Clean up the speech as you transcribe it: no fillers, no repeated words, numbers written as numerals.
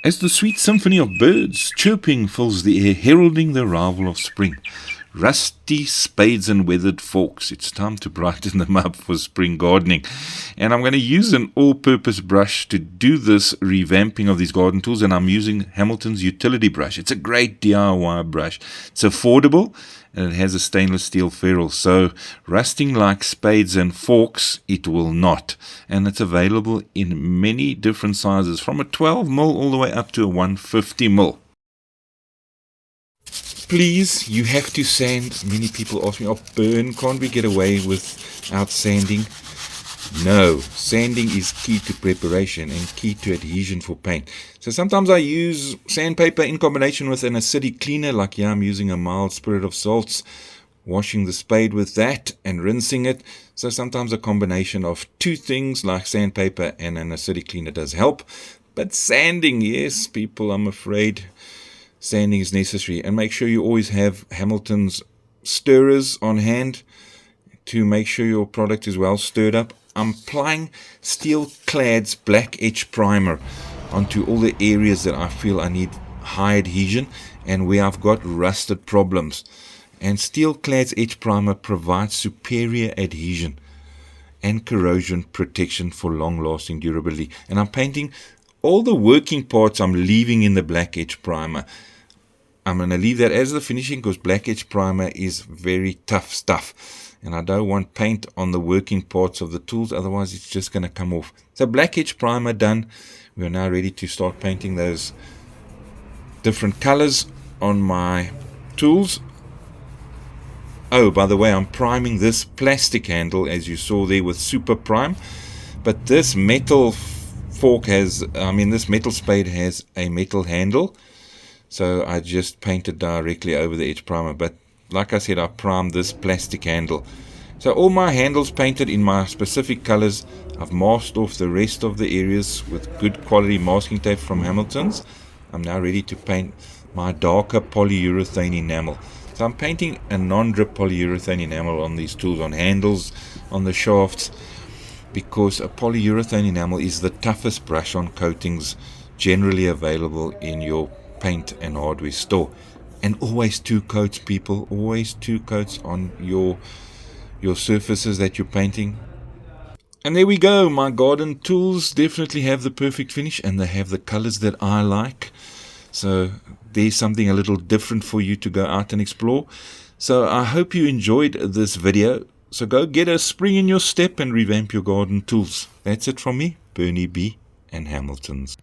As the sweet symphony of birds chirping fills the air, heralding the arrival of spring. Rusty spades and weathered forks. It's time to brighten them up for spring gardening. And I'm going to use an all-purpose brush to do this revamping of these garden tools, and I'm using Hamilton's utility brush. It's a great DIY brush. It's affordable, and it has a stainless steel ferrule. So rusting like spades and forks, it will not. And it's available in many different sizes, from a 12mm all the way up to a 150mm. Please, you have to sand. Many people ask me, oh, burn, can't we get away without sanding? No, sanding is key to preparation and key to adhesion for paint. So sometimes I use sandpaper in combination with an acidic cleaner, like here I'm using a mild spirit of salts, washing the spade with that and rinsing it. So sometimes a combination of two things like sandpaper and an acidic cleaner does help. But sanding, yes, people, I'm afraid sanding is necessary. And make sure you always have Hamilton's stirrers on hand to make sure your product is well stirred up. I'm applying Steel Clad's Black Edge Primer onto all the areas that I feel I need high adhesion and where I've got rusted problems. And Steel Clad's Edge Primer provides superior adhesion and corrosion protection for long-lasting durability. And I'm painting all the working parts I'm leaving in the Black Edge Primer. I'm going to leave that as the finishing because Black Edge Primer is very tough stuff. And I don't want paint on the working parts of the tools, otherwise it's just going to come off. So Black Edge Primer done. We are now ready to start painting those different colors on my tools. Oh, by the way, I'm priming this plastic handle, as you saw there, with Super Prime. But this metal this metal spade has a metal handle. So I just painted directly over the edge primer. But like I said, I primed this plastic handle. So all my handles painted in my specific colors. I've masked off the rest of the areas with good quality masking tape from Hamilton's. I'm now ready to paint my darker polyurethane enamel. So I'm painting a non-drip polyurethane enamel on these tools, on handles, on the shafts, because a polyurethane enamel is the toughest brush-on coatings generally available in your paint and hardware store. And always 2 coats, people, always 2 coats on your surfaces that you're painting. And there we go. My garden tools definitely have the perfect finish, and they have the colors that I like. So there's something a little different for you to go out and explore. So I hope you enjoyed this video. So go get a spring in your step and revamp your garden tools. That's it from me, Bernie B and Hamilton's.